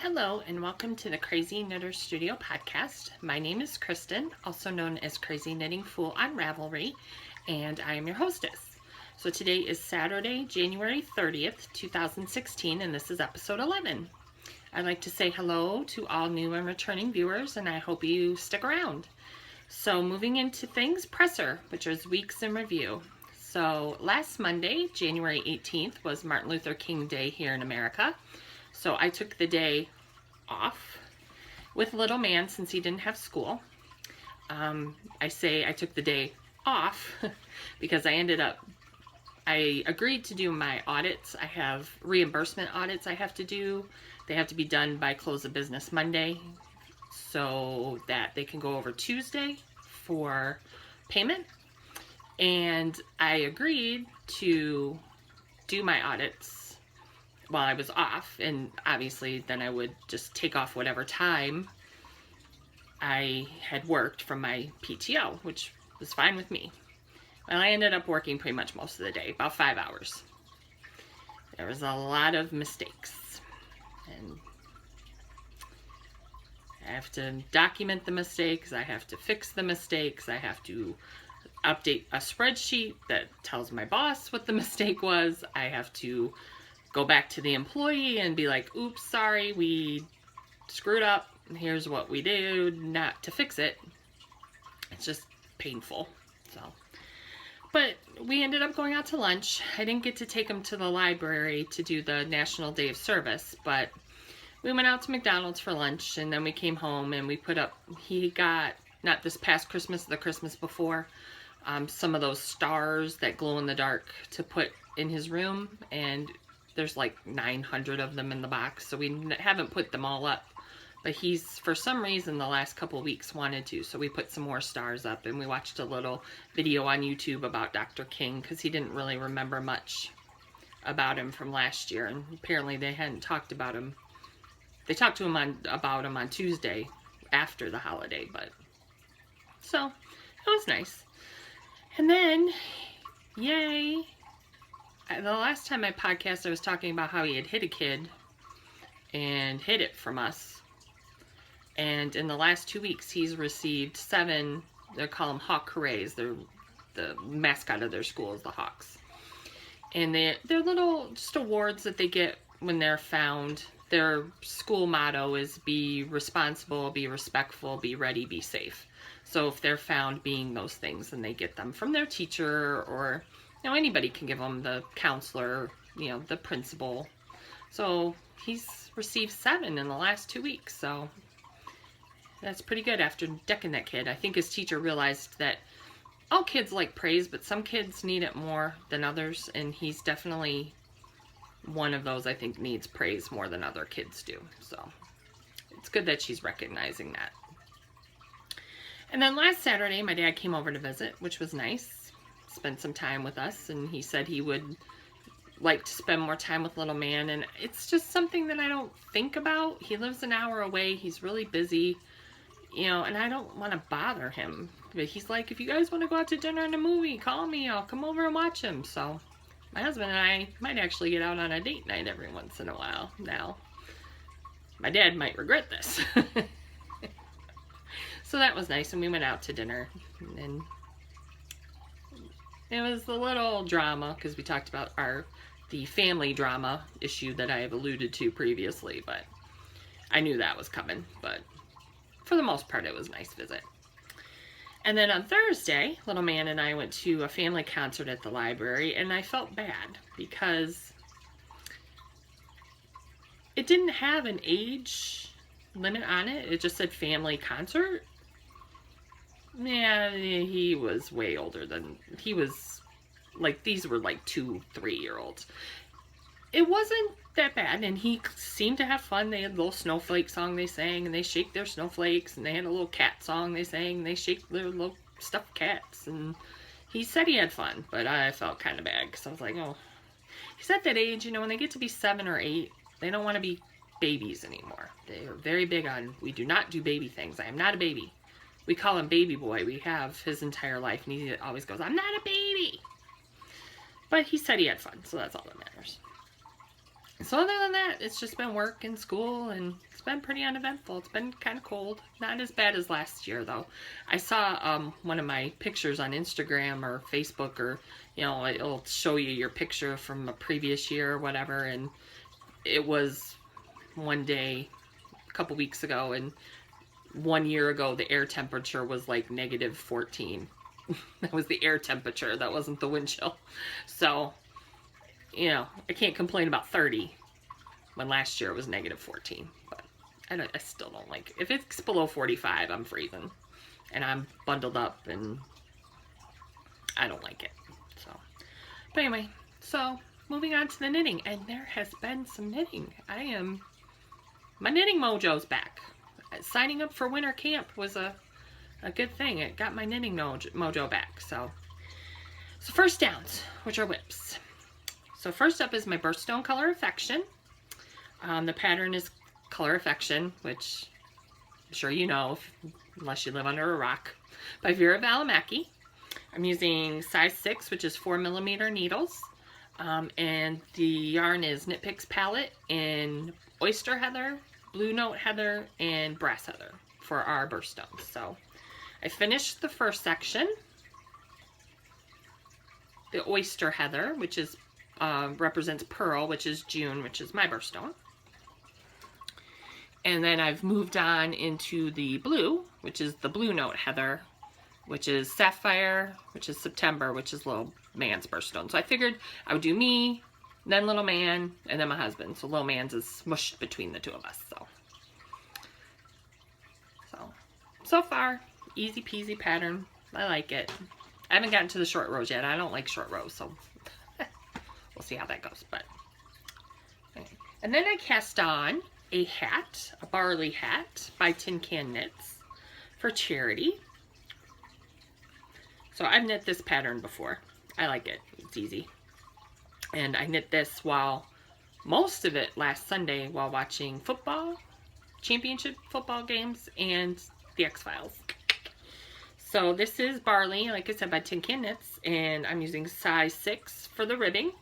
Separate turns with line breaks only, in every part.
Hello and welcome to the Crazy Knitter Studio podcast. My name is Kristen, also known as Crazy Knitting Fool on Ravelry, and I am your hostess. So today is Saturday, January 30th, 2016, and this is episode 11. I'd like to say hello to all new and returning viewers, and I hope you stick around. So moving into things, presser, which is weeks in review. So last Monday, January 18th, was Martin Luther King Day here in America. So I took the day off with little man since he didn't have school. I say I took the day off because I agreed to do my audits. I have reimbursement audits I have to do. They have to be done by close of business Monday so that they can go over Tuesday for payment. And I agreed to do my audits while I was off, and obviously then I would just take off whatever time I had worked from my PTO, which was fine with me. Well, I ended up working pretty much most of the day, about 5 hours. There was a lot of mistakes, and I have to document the mistakes, I have to fix the mistakes, I have to update a spreadsheet that tells my boss what the mistake was, I have to go back to the employee and be like, oops, sorry, we screwed up. Here's what we did not to fix it. It's just painful. But we ended up going out to lunch. I didn't get to take him to the library to do the National Day of Service, but we went out to McDonald's for lunch, and then we came home and we put up, he got, not this past Christmas, the Christmas before, some of those stars that glow in the dark to put in his room, and there's like 900 of them in the box, so we haven't put them all up. But he's, for some reason, the last couple of weeks wanted to, so we put some more stars up, and we watched a little video on YouTube about Dr. King, because he didn't really remember much about him from last year, and apparently they hadn't talked about him. They talked to him about him on Tuesday after the holiday, but so it was nice. And then, yay! The last time I podcast, I was talking about how he had hit a kid and hid it from us. And in the last 2 weeks, he's received 7, they call them Hawk Hoorays. They're the mascot of their school is the Hawks. And they're little just awards that they get when they're found. Their school motto is be responsible, be respectful, be ready, be safe. So if they're found being those things, then they get them from their teacher, or anybody can give them, the counselor, the principal. So he's received 7 in the last 2 weeks. So that's pretty good after decking that kid. I think his teacher realized that all kids like praise, but some kids need it more than others. And he's definitely one of those, I think, needs praise more than other kids do. So it's good that she's recognizing that. And then last Saturday, my dad came over to visit, which was nice. Spent some time with us, and he said he would like to spend more time with little man, and it's just something that I don't think about. He lives an hour away, he's really busy, and I don't want to bother him. But he's like, if you guys want to go out to dinner and a movie, call me, I'll come over and watch him. So my husband and I might actually get out on a date night every once in a while now. My dad might regret this. So that was nice, and we went out to dinner, and it was a little drama because we talked about the family drama issue that I have alluded to previously, but I knew that was coming. But for the most part, it was a nice visit. And then on Thursday, little man and I went to a family concert at the library, and I felt bad because it didn't have an age limit on it. It just said family concert. Yeah, he was way older than, he was like, these were like 2-3-year-olds. It wasn't that bad, and he seemed to have fun. They had a little snowflake song they sang, and they shake their snowflakes, and they had a little cat song they sang, and they shake their little stuffed cats, and he said he had fun, but I felt kind of bad, because I was like, oh, he's at that age, when they get to be 7 or 8, they don't want to be babies anymore. They are very big on, we do not do baby things. I am not a baby. We call him baby boy. We have his entire life, and he always goes, I'm not a baby. But he said he had fun, so that's all that matters. So other than that, it's just been work and school, and it's been pretty uneventful. It's been kind of cold. Not as bad as last year, though. I saw one of my pictures on Instagram or Facebook, or, you know, it'll show you your picture from a previous year or whatever, and it was one day a couple weeks ago, and 1 year ago the air temperature was like -14. That was the air temperature. That wasn't the wind chill. So, you know, I can't complain about 30 when last year it was -14. But I still don't like it. If it's below 45, I'm freezing. And I'm bundled up, and I don't like it. So, but anyway, so moving on to the knitting. And there has been some knitting. My knitting mojo's back. Signing up for winter camp was a good thing. It got my knitting mojo back. So first downs, which are whips. So first up is my Birthstone Color Affection. The pattern is Color Affection, which I'm sure you know, unless you live under a rock, by Vera Valimaki. I'm using size 6, which is 4mm needles. And the yarn is Knit Picks Palette in Oyster Heather, Blue Note Heather, and Brass Heather for our birthstones. So I finished the first section, the Oyster Heather, which is represents Pearl, which is June, which is my birthstone. And then I've moved on into the blue, which is the Blue Note Heather, which is Sapphire, which is September, which is little man's birthstone. So I figured I would do me, then little man, and then my husband. So little man's is smushed between the two of us. So far, easy peasy pattern. I like it. I haven't gotten to the short rows yet. I don't like short rows, so we'll see how that goes. But and then I cast on a hat, a barley hat by Tin Can Knits for charity. So I've knit this pattern before. I like it. It's easy. And I knit this while, most of it last Sunday, while watching football, championship football games, and the X-Files. So this is barley, like I said, by Tin Can Knits, and I'm using size 6 for the ribbing.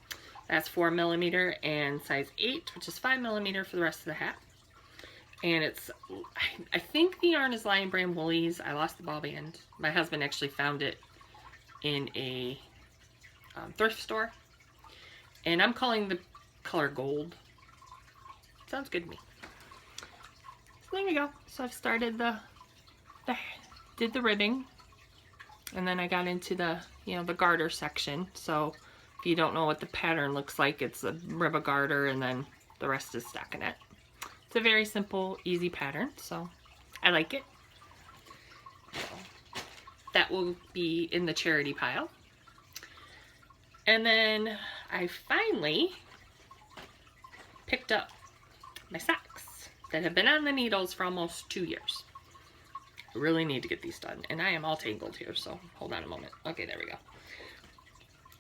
That's 4mm, and size 8, which is 5mm for the rest of the hat. And it's, I think the yarn is Lion Brand Woolies. I lost the ball band. My husband actually found it in a thrift store. And I'm calling the color gold. Sounds good to me. So there we go. So I've started did the ribbing, and then I got into the, you know, the garter section. So if you don't know what the pattern looks like, it's a rib a garter, and then the rest is stockinette. It's a very simple, easy pattern, so I like it. So that will be in the charity pile. And then I finally picked up my socks that have been on the needles for almost 2 years. I really need to get these done, and I am all tangled here, so hold on a moment. Okay, there we go.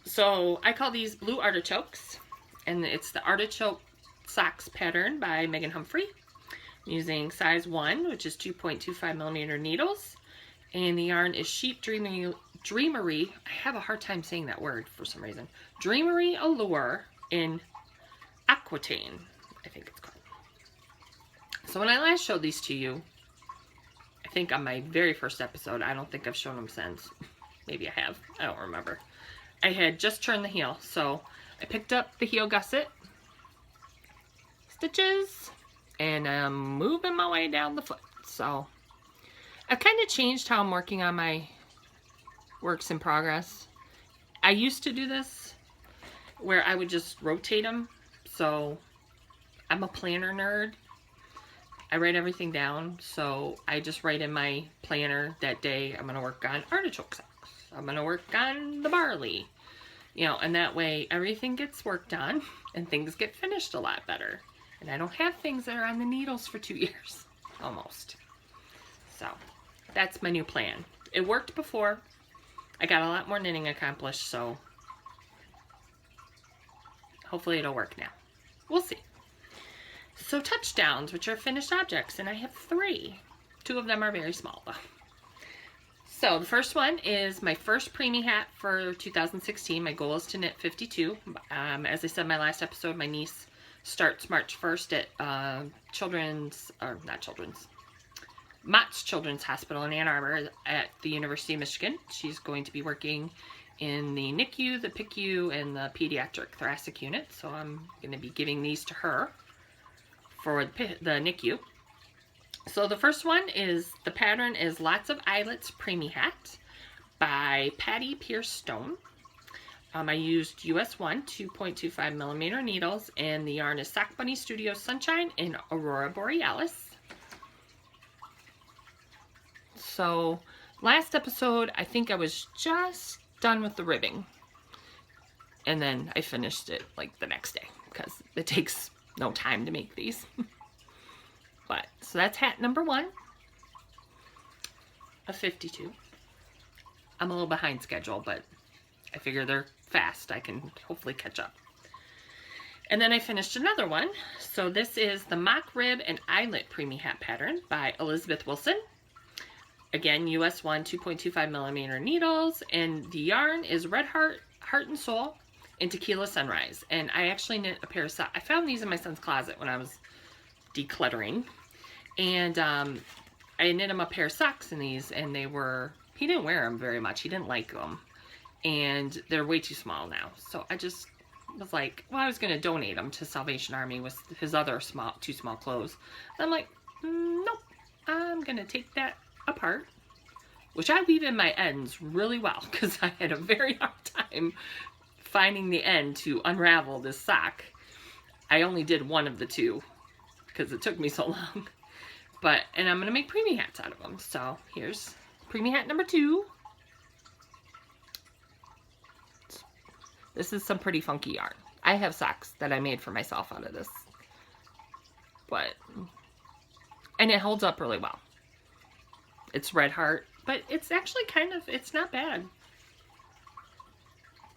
So I call these blue artichokes, and it's the artichoke socks pattern by Megan Humphrey. I'm using size 1, which is 2.25mm needles, and the yarn is Sheep Dreamery. I have a hard time saying that word for some reason. Dreamery Allure in Aquitaine, I think it's called. So when I last showed these to you, I think on my very first episode, I don't think I've shown them since. Maybe I have. I don't remember. I had just turned the heel, so I picked up the heel gusset, stitches, and I'm moving my way down the foot. So I've kind of changed how I'm working on my works in progress. I used to do this where I would just rotate them. So I'm a planner nerd. I write everything down, so I just write in my planner that day I'm going to work on artichoke socks. I'm going to work on the barley. You know, and that way everything gets worked on and things get finished a lot better. And I don't have things that are on the needles for 2 years, almost. So that's my new plan. It worked before. I got a lot more knitting accomplished, so hopefully it'll work now. We'll see. So touchdowns, which are finished objects, and I have 3. 2 of them are very small, though. So the first one is my first preemie hat for 2016. My goal is to knit 52. As I said in my last episode, my niece starts March 1st at Mott's Children's Hospital in Ann Arbor at the University of Michigan. She's going to be working in the NICU, the PICU, and the pediatric thoracic unit. So I'm going to be giving these to her for the NICU. So the first one is, the pattern is Lots of Eyelets Preemie Hat by Patty Pierce Stone. I used US 1 2.25 millimeter needles, and the yarn is Sock Bunny Studio Sunshine in Aurora Borealis. So last episode, I think I was just done with the ribbing, and then I finished it like the next day because it takes no time to make these. But so that's hat number 1 of 52. I'm a little behind schedule, but I figure they're fast. I can hopefully catch up. And then I finished another one. So this is the Mock Rib and Eyelet Preemie Hat pattern by Elizabeth Wilson. Again, US 1 2.25 millimeter needles, and the yarn is Red Heart, Heart and Soul, and Tequila Sunrise. And I actually knit a pair of socks. I found these in my son's closet when I was decluttering, and I knit him a pair of socks in these, and they were, he didn't wear them very much. He didn't like them, and they're way too small now. So I just was like, well, I was going to donate them to Salvation Army with his other two small clothes. And I'm like, nope, I'm going to take that apart, which I weave in my ends really well because I had a very hard time finding the end to unravel this sock. I only did one of the two because it took me so long. But, and I'm going to make preemie hats out of them. So here's preemie hat number 2. This is some pretty funky yarn. I have socks that I made for myself out of this. But, and it holds up really well. It's Red Heart, but it's actually kind of, it's not bad.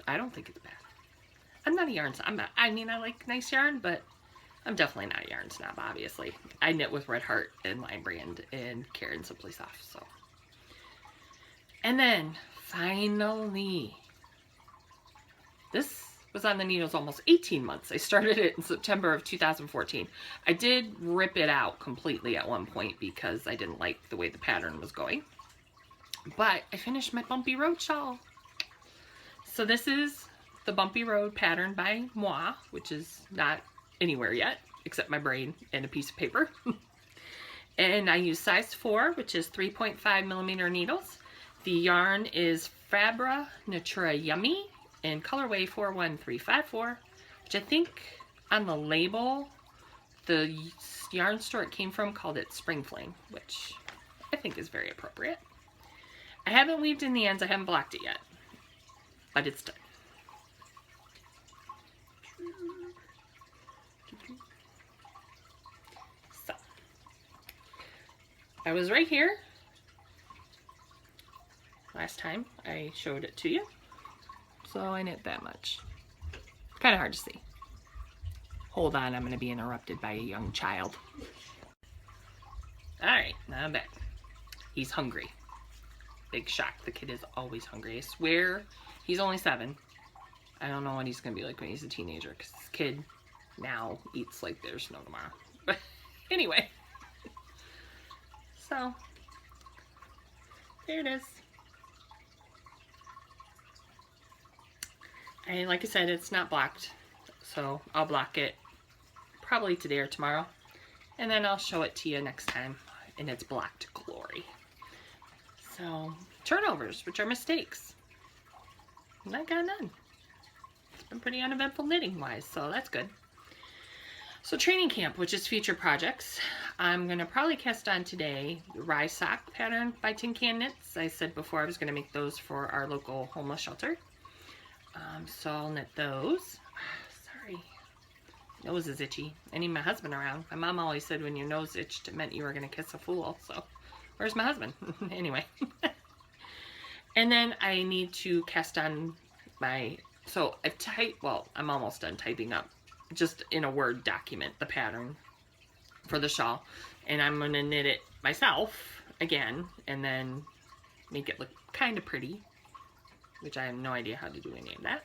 I don't think it's bad. I'm not a yarn snob. I mean, I like nice yarn, but I'm definitely not a yarn snob, obviously. I knit with Red Heart and Line Brand and Karen Simply Soft, so. And then, finally, this was on the needles almost 18 months. I started it in September of 2014. I did rip it out completely at one point because I didn't like the way the pattern was going. But I finished my Bumpy Road shawl. So this is the Bumpy Road pattern by Moi, which is not anywhere yet, except my brain and a piece of paper. And I use size 4, which is 3.5 millimeter needles. The yarn is Fabra Natura Yummy in colorway 41354, which I think on the label, the yarn store it came from called it Spring Fling, which I think is very appropriate. I haven't weaved in the ends, I haven't blocked it yet, but it's done. So, I was right here last time I showed it to you. So I knit that much. Kind of hard to see. Hold on, I'm going to be interrupted by a young child. Alright, now I'm back. He's hungry. Big shock. The kid is always hungry. I swear he's only 7. I don't know what he's going to be like when he's a teenager, because this kid now eats like there's no tomorrow. But anyway. So, there it is. And like I said, it's not blocked, so I'll block it probably today or tomorrow, and then I'll show it to you next time in its blocked glory. So, turnovers, which are mistakes. And I got none. It's been pretty uneventful knitting-wise, so that's good. So training camp, which is future projects. I'm going to probably cast on today the Rye Sock pattern by Tin Can Knits. I said before I was going to make those for our local homeless shelter. So I'll knit those. Sorry. Nose is itchy. I need my husband around. My mom always said when your nose itched, it meant you were going to kiss a fool. So, where's my husband? Anyway. And then I need to cast on my, so I've typed, well, I'm almost done typing up, just in a Word document, the pattern for the shawl. And I'm going to knit it myself again, and then make it look kind of pretty, which I have no idea how to do any of that,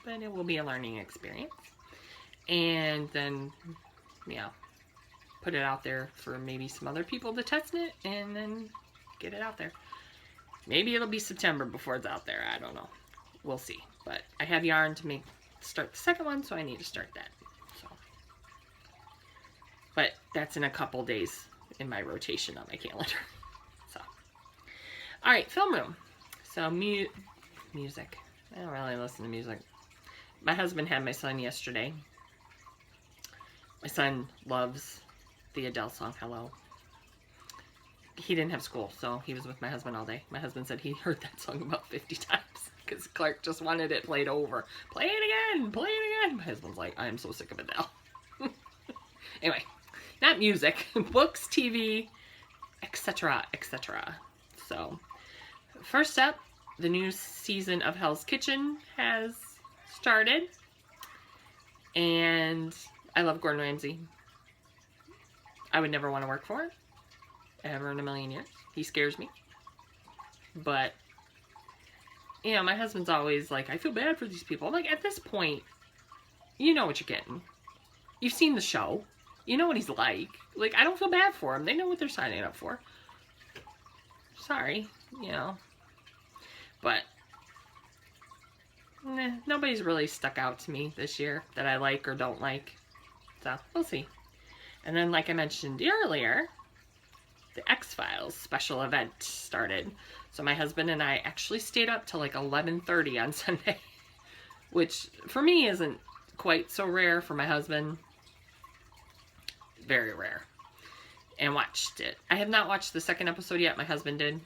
but it will be a learning experience. and then, you know, put it out there for maybe some other people to test it, and then get it out there. Maybe it'll be September before it's out there. I don't know. We'll see. But I have yarn to start the second one, so I need to start that. So, but that's in a couple days in my rotation on my calendar. So, all right, film room. So music. I don't really listen to music. My husband had my son yesterday. My son loves the Adele song, Hello. He didn't have school, so he was with my husband all day. My husband said he heard that song about 50 times because Clark just wanted it played over. Play it again, play it again. My husband's like, I am so sick of Adele. Anyway, not music, books, TV, etc., etc. So, first up, the new season of Hell's Kitchen has started, and I love Gordon Ramsay. I would never want to work for him, ever in a million years. He scares me. But, you know, my husband's always like, I feel bad for these people. I'm like, at this point, you know what you're getting. You've seen the show. You know what he's like. Like, I don't feel bad for him. They know what they're signing up for. Sorry, you know. But, nobody's really stuck out to me this year that I like or don't like. So, we'll see. And then, like I mentioned earlier, the X-Files special event started. So my husband and I actually stayed up till like 11:30 on Sunday, which for me isn't quite so rare. For my husband, very rare. And watched it. I have not watched the second episode yet. My husband did.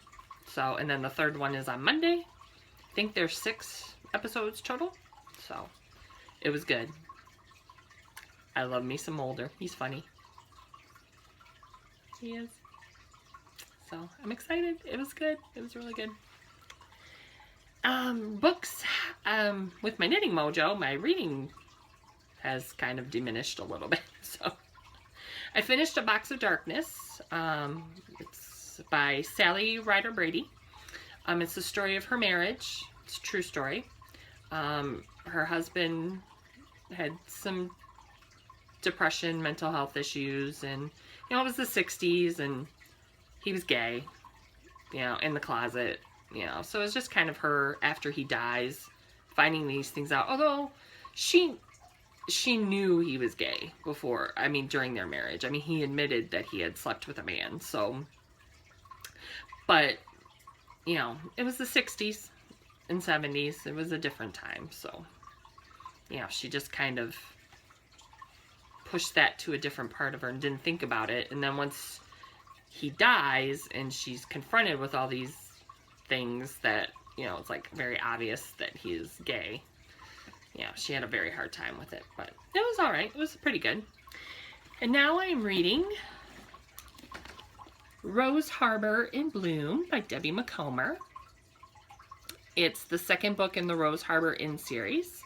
So, and then the third one is on Monday. I think there's 6 episodes total. So, it was good. I love me some Mulder. He's funny. He is. So, I'm excited. It was good. It was really good. Books. With my knitting mojo, my reading has kind of diminished a little bit. So, I finished A Box of Darkness. It's by Sally Ryder Brady. It's the story of her marriage. It's a true story. Her husband had some depression, mental health issues, and, you know, it was the 60s, and he was gay, you know, in the closet, you know. So it was just kind of her, after he dies, finding these things out. Although, she knew he was gay before, I mean, during their marriage. I mean, he admitted that he had slept with a man, so. But, you know, it was the 60s and 70s. It was a different time, so. You know, she just kind of pushed that to a different part of her and didn't think about it. And then once he dies and she's confronted with all these things that, you know, it's like very obvious that he is gay. Yeah, she had a very hard time with it, but it was all right. It was pretty good. And now I'm reading Rose Harbor in Bloom by Debbie McComber. It's the second book in the Rose Harbor Inn series,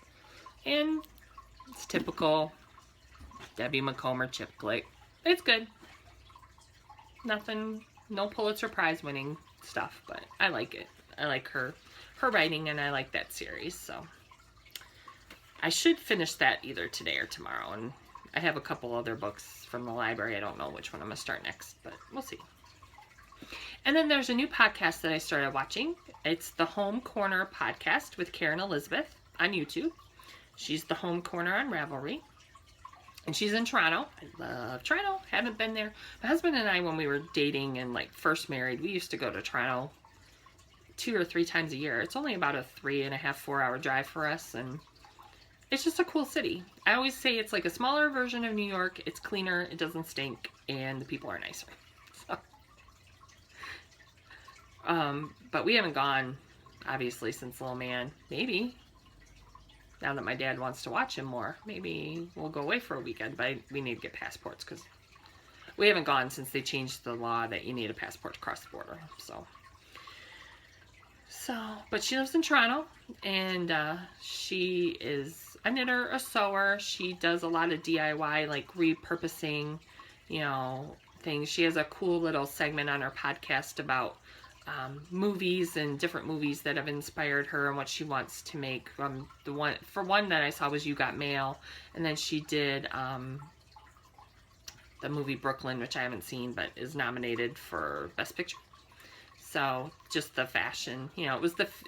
and it's typical Debbie McComber chick flick. It's good. Nothing, no Pulitzer Prize winning stuff, but I like it. I like her writing, and I like that series, so. I should finish that either today or tomorrow, and I have a couple other books from the library. I don't know which one I'm going to start next, but we'll see. And then there's a new podcast that I started watching. It's the Home Corner podcast with Karen Elizabeth on YouTube. She's the Home Corner on Ravelry, and she's in Toronto. I love Toronto. Haven't been there. My husband and I, when we were dating and like first married, we used to go to Toronto 2 or 3 times a year. It's only about a 3.5, 4 hour drive for us, and it's just a cool city. I always say it's like a smaller version of New York. It's cleaner, it doesn't stink, and the people are nicer. So, but we haven't gone, obviously, since Little Man. Maybe, now that my dad wants to watch him more, maybe we'll go away for a weekend, but we need to get passports, because we haven't gone since they changed the law that you need a passport to cross the border, so, but she lives in Toronto, and she is a knitter, a sewer. She does a lot of DIY, like repurposing, you know, things. She has a cool little segment on her podcast about movies and different movies that have inspired her and what she wants to make. The one that I saw was You Got Mail, and then she did the movie Brooklyn, which I haven't seen, but is nominated for Best Picture. So just the fashion, you know,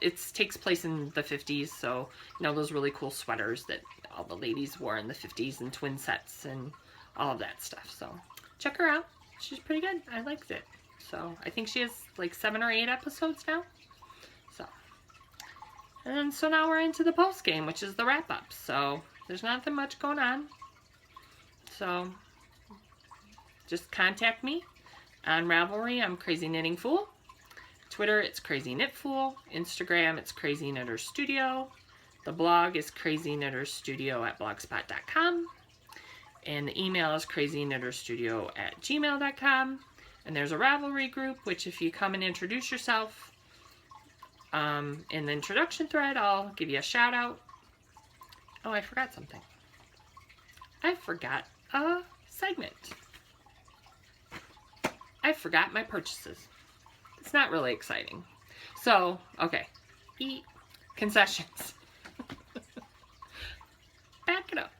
it takes place in the 50s. So, you know, those really cool sweaters that all the ladies wore in the 50s and twin sets and all of that stuff. So check her out. She's pretty good. I liked it. So I think she has like 7 or 8 episodes now. So now we're into the post game, which is the wrap up. So there's nothing much going on. So just contact me on Ravelry. I'm Crazy Knitting Fool. Twitter, it's Crazy Knit Fool. Instagram, it's Crazy Knitter Studio. The blog is crazyknitterstudio@blogspot.com. And the email is crazyknitterstudio@gmail.com. And there's a Ravelry group, which if you come and introduce yourself in the introduction thread, I'll give you a shout out. Oh, I forgot something. I forgot a segment. I forgot my purchases. It's not really exciting. So, okay. Concessions. Back it up.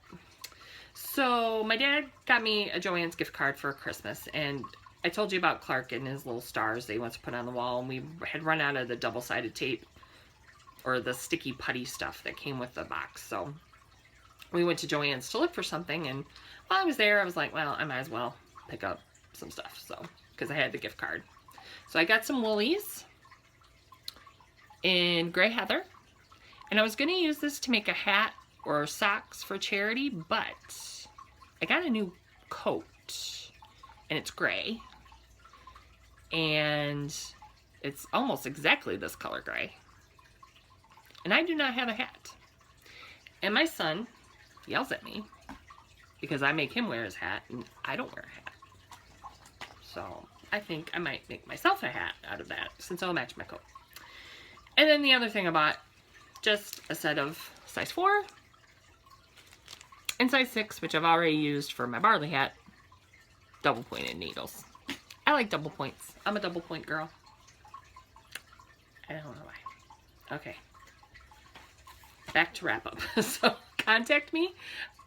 So, my dad got me a Joann's gift card for Christmas, and I told you about Clark and his little stars that he wants to put on the wall, and we had run out of the double-sided tape, or the sticky putty stuff that came with the box. So, we went to Joann's to look for something, and while I was there, I was like, well, I might as well pick up some stuff, so, because I had the gift card. So I got some woolies in Gray Heather, and I was going to use this to make a hat or socks for charity, but I got a new coat, and it's gray, and it's almost exactly this color gray, and I do not have a hat. And my son yells at me because I make him wear his hat, and I don't wear a hat. So I think I might make myself a hat out of that, since it'll match my coat. And then the other thing I bought, just a set of size 4 and size 6, which I've already used for my barley hat, double pointed needles. I like double points. I'm a double point girl. I don't know why. Okay. Back to wrap up. So contact me.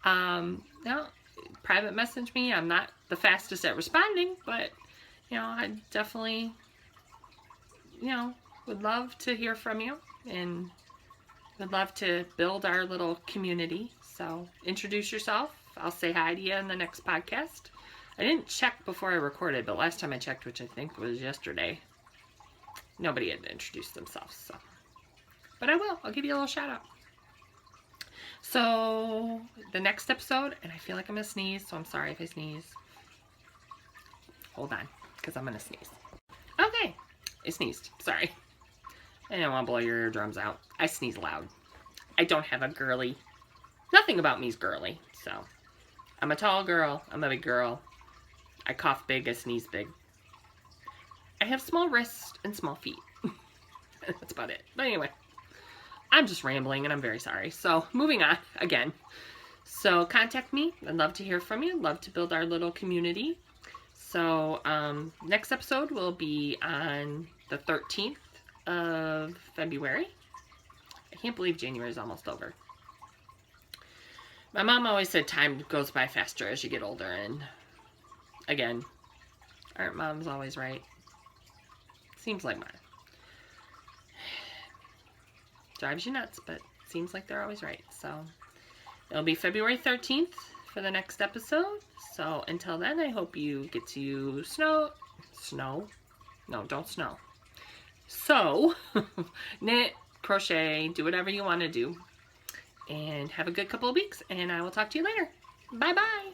No, private message me. I'm not the fastest at responding, but you know, I definitely, you know, would love to hear from you and would love to build our little community. So introduce yourself. I'll say hi to you in the next podcast. I didn't check before I recorded, but last time I checked, which I think was yesterday, nobody had introduced themselves. So, but I will. I'll give you a little shout out. So the next episode, and I feel like I'm going to sneeze, so I'm sorry if I sneeze. Hold on, because I'm going to sneeze. Okay, I sneezed. Sorry. I didn't want to blow your eardrums out. I sneeze loud. I don't have a girly. Nothing about me is girly. So, I'm a tall girl. I'm a big girl. I cough big. I sneeze big. I have small wrists and small feet. That's about it. But anyway, I'm just rambling and I'm very sorry. So, moving on again. So, contact me. I'd love to hear from you. I'd love to build our little community. So, next episode will be on the 13th of February. I can't believe January is almost over. My mom always said time goes by faster as you get older, and again, aren't moms always right? Seems like mine. Drives you nuts, but seems like they're always right. So, it'll be February 13th for the next episode. So, until then, I hope you get to snow? No, don't snow. So, knit, crochet, do whatever you want to do. And have a good couple of weeks, and I will talk to you later. Bye-bye.